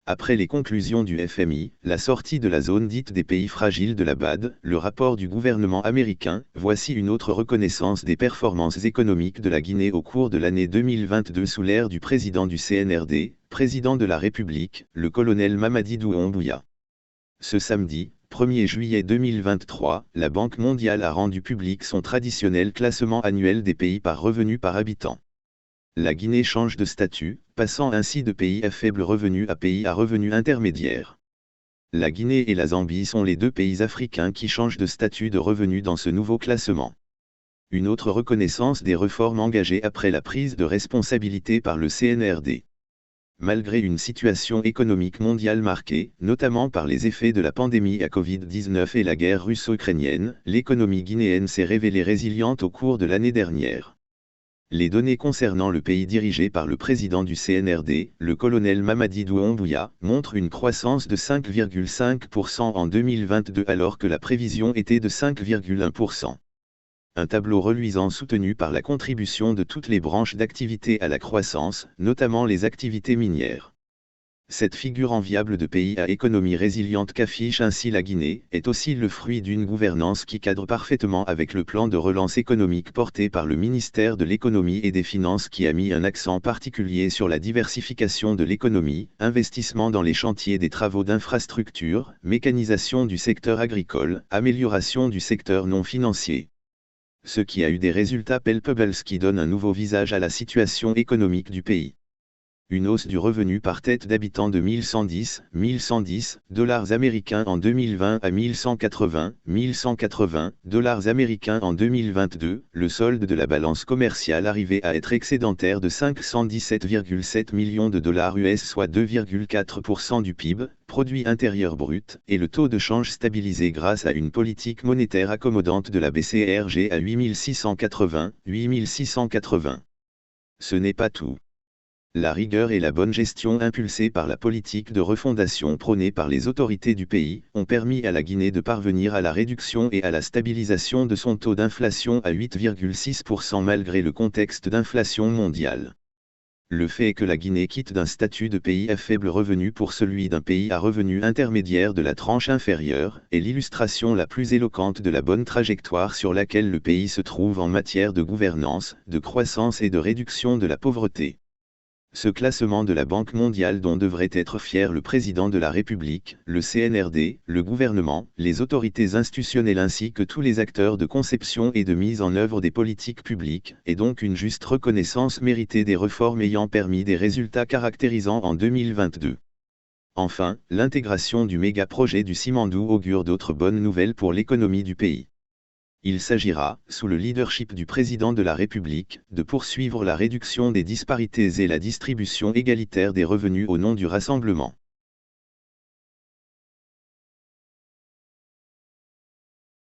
Après les conclusions du FMI, la sortie de la zone dite des pays fragiles de la BAD, le rapport du gouvernement américain, voici une autre reconnaissance des performances économiques de la Guinée au cours de l'année 2022 sous l'ère du président du CNRD, président de la République, le colonel Mamadi Doumbouya. Ce samedi, 1er juillet 2023, la Banque mondiale a rendu public son traditionnel classement annuel des pays par revenu par habitant. La Guinée change de statut, passant ainsi de pays à faible revenu à pays à revenu intermédiaire. La Guinée et la Zambie sont les deux pays africains qui changent de statut de revenu dans ce nouveau classement. Une autre reconnaissance des réformes engagées après la prise de responsabilité par le CNRD. Malgré une situation économique mondiale marquée, notamment par les effets de la pandémie à Covid-19 et la guerre russo-ukrainienne, l'économie guinéenne s'est révélée résiliente au cours de l'année dernière. Les données concernant le pays dirigé par le président du CNRD, le colonel Mamadi Doumbouya, montrent une croissance de 5,5% en 2022 alors que la prévision était de 5,1%. Un tableau reluisant soutenu par la contribution de toutes les branches d'activité à la croissance, notamment les activités minières. Cette figure enviable de pays à économie résiliente qu'affiche ainsi la Guinée, est aussi le fruit d'une gouvernance qui cadre parfaitement avec le plan de relance économique porté par le ministère de l'Économie et des Finances qui a mis un accent particulier sur la diversification de l'économie, investissement dans les chantiers des travaux d'infrastructure, mécanisation du secteur agricole, amélioration du secteur non financier. Ce qui a eu des résultats palpables qui donnent un nouveau visage à la situation économique du pays. Une hausse du revenu par tête d'habitant de 1110 dollars américains en 2020 à 1180 dollars américains en 2022, le solde de la balance commerciale arrivait à être excédentaire de 517,7 millions de dollars US, soit 2,4% du PIB, produit intérieur brut, et le taux de change stabilisé grâce à une politique monétaire accommodante de la BCRG à 8680. Ce n'est pas tout. La rigueur et la bonne gestion impulsées par la politique de refondation prônée par les autorités du pays, ont permis à la Guinée de parvenir à la réduction et à la stabilisation de son taux d'inflation à 8,6% malgré le contexte d'inflation mondiale. Le fait que la Guinée quitte d'un statut de pays à faible revenu pour celui d'un pays à revenu intermédiaire de la tranche inférieure, est l'illustration la plus éloquente de la bonne trajectoire sur laquelle le pays se trouve en matière de gouvernance, de croissance et de réduction de la pauvreté. Ce classement de la Banque mondiale dont devrait être fier le président de la République, le CNRD, le gouvernement, les autorités institutionnelles ainsi que tous les acteurs de conception et de mise en œuvre des politiques publiques, est donc une juste reconnaissance méritée des réformes ayant permis des résultats caractérisants en 2022. Enfin, l'intégration du méga-projet du Simandou augure d'autres bonnes nouvelles pour l'économie du pays. Il s'agira, sous le leadership du président de la République, de poursuivre la réduction des disparités et la distribution égalitaire des revenus au nom du rassemblement.